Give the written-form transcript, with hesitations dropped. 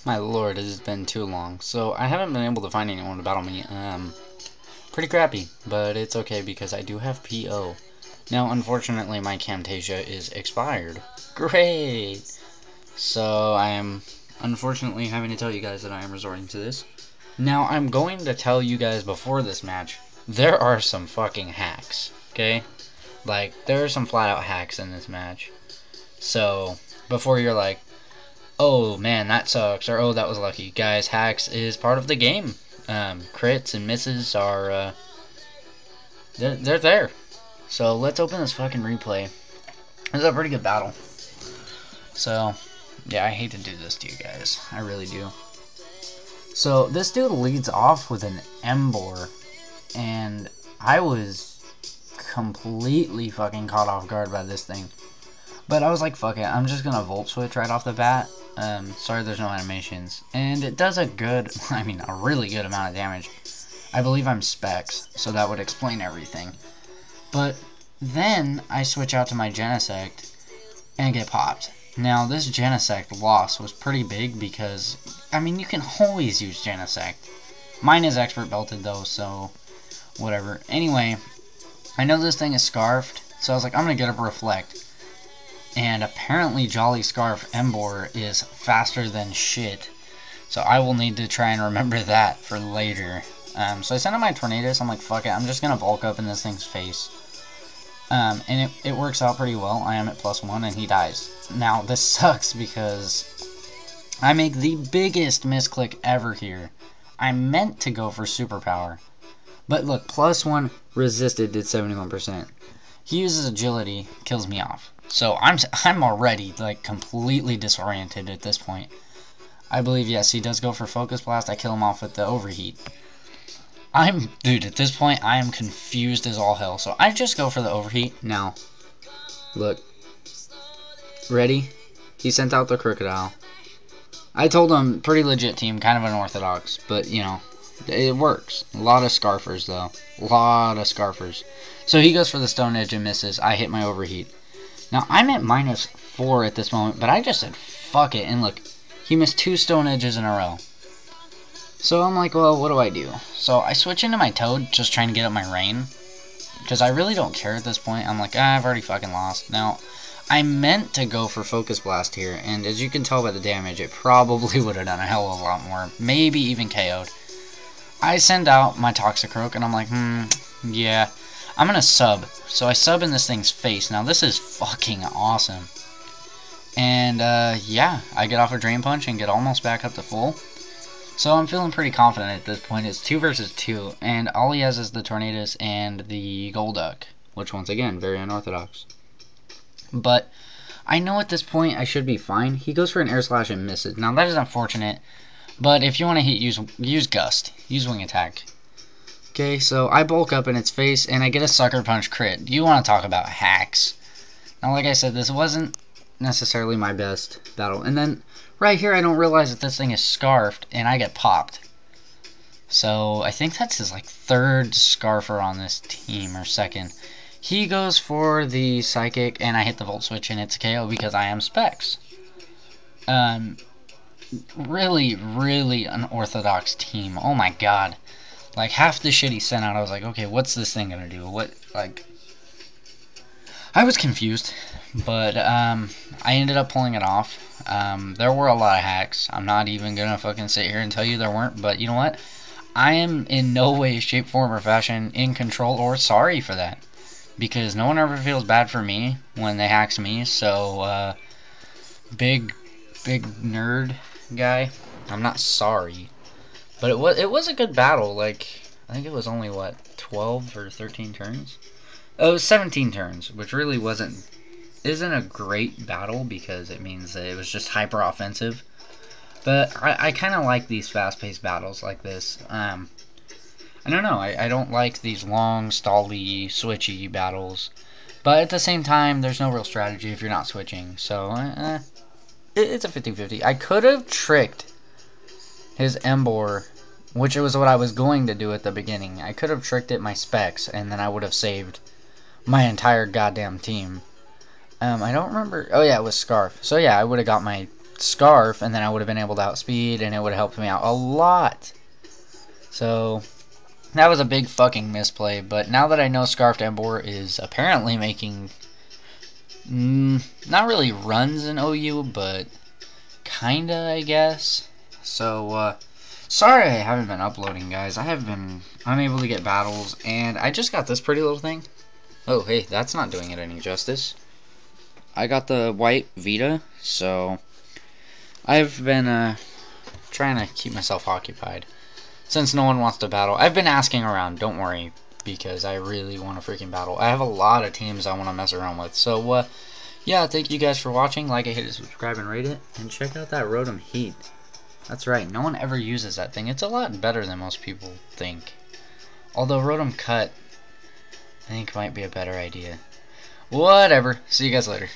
My lord, it has been too long. So I haven't been able to find anyone to battle me. Pretty crappy, but it's okay because I do have PO. Now, unfortunately, my Camtasia is expired. Great! So I am unfortunately having to tell you guys that I am resorting to this. Now, I'm going to tell you guys before this match, there are some fucking hacks, okay? Like, there are some flat out hacks in this match. So, before you're like, oh man, that sucks, or oh, that was lucky. Guys, hacks is part of the game. Crits and misses are, they're there. So let's open this fucking replay. This is a pretty good battle. So, yeah, I hate to do this to you guys. I really do. So, this dude leads off with an Emboar, and I was completely fucking caught off guard by this thing. But I was like, fuck it, I'm just gonna Volt Switch right off the bat. Sorry there's no animations. And it does a good, I mean, a really good amount of damage. I believe I'm Specs, so that would explain everything. But then I switch out to my Genesect and get popped. Now, this Genesect loss was pretty big because, I mean, you can always use Genesect. Mine is Expert Belted though, so whatever. Anyway, I know this thing is Scarfed, so I was like, I'm gonna get up Reflect. And apparently Jolly Scarf Emboar is faster than shit. So I will need to try and remember that for later. So I sent out my Tornadus. I'm like, fuck it. I'm just going to bulk up in this thing's face. And it works out pretty well. I am at +1 and he dies. Now, this sucks because I make the biggest misclick ever here. I meant to go for Superpower. But look, +1 resisted did 71%. He uses agility, kills me off. So I'm already like completely disoriented at this point. I believe yes, he does go for Focus Blast. I kill him off with the Overheat. Dude, at this point I am confused as all hell. So I just go for the Overheat. Now, look. Ready? He sent out the Crocodile. I told him pretty legit team, kind of unorthodox, but you know, it works. A lot of Scarfers though. A lot of Scarfers. So he goes for the Stone Edge and misses. I hit my Overheat. Now, I'm at -4 at this moment, but I just said, fuck it. And look, he missed 2 Stone Edges in a row. So I'm like, well, what do I do? So I switch into my Toad, just trying to get up my Rain. Because I really don't care at this point. I'm like, I've already fucking lost. Now, I meant to go for Focus Blast here, and as you can tell by the damage, it probably would have done a hell of a lot more. Maybe even KO'd. I send out my Toxicroak, and I'm like, yeah. I'm gonna sub. So I sub in this thing's face. Now this is fucking awesome. And yeah, I get off a Drain Punch and get almost back up to full. So I'm feeling pretty confident at this point. It's 2 versus 2, and all he has is the Tornadus and the Golduck, which once again, very unorthodox. But I know at this point I should be fine. He goes for an Air Slash and misses. Now that is unfortunate, but if you want to hit, use Gust. Use Wing Attack. Okay, so I bulk up in its face, and I get a Sucker Punch crit. You want to talk about hacks. Now, like I said, this wasn't necessarily my best battle. And then, right here, I don't realize that this thing is Scarfed, and I get popped. So, I think that's his, like, 3rd Scarfer on this team, or 2nd. He goes for the Psychic, and I hit the Volt Switch, and it's a KO because I am Specs. Really, really unorthodox team. Oh my god. Like, half the shit he sent out, I was like, okay, what's this thing gonna do? What, like... I was confused, but, I ended up pulling it off. There were a lot of hacks. I'm not even gonna fucking sit here and tell you there weren't, but you know what? I am in no way, shape, form, or fashion in control or sorry for that. Because no one ever feels bad for me when they hacks me, so, big nerd guy, I'm not sorry. But it was a good battle. Like, I think it was only, what, 12 or 13 turns? Oh, it was 17 turns, which really isn't a great battle because it means that it was just hyper offensive. But I kind of like these fast-paced battles like this. I don't know. I don't like these long, stally, switchy battles. But at the same time, there's no real strategy if you're not switching. So, it's a 50-50. I could have tricked his Emboar, which was what I was going to do at the beginning. I could have tricked it my Specs, and then I would have saved my entire goddamn team. I don't remember. Oh yeah, it was Scarf. So yeah, I would have got my Scarf, and then I would have been able to outspeed, and it would have helped me out a lot. So that was a big fucking misplay. But now that I know Scarfed Emboar is apparently making not really runs in OU, but kinda, I guess. So sorry I haven't been uploading, guys. I have been unable to get battles, and I just got this pretty little thing. Oh, hey, that's not doing it any justice. I got the white Vita, so I've been trying to keep myself occupied. Since no one wants to battle, I've been asking around, don't worry, because I really want to freaking battle. I have a lot of teams I want to mess around with. So, yeah, thank you guys for watching. Like it, hit it, subscribe, and rate it. And check out that Rotom Heat. That's right, no one ever uses that thing. It's a lot better than most people think. Although Rotom Cut, I think, might be a better idea. Whatever. See you guys later.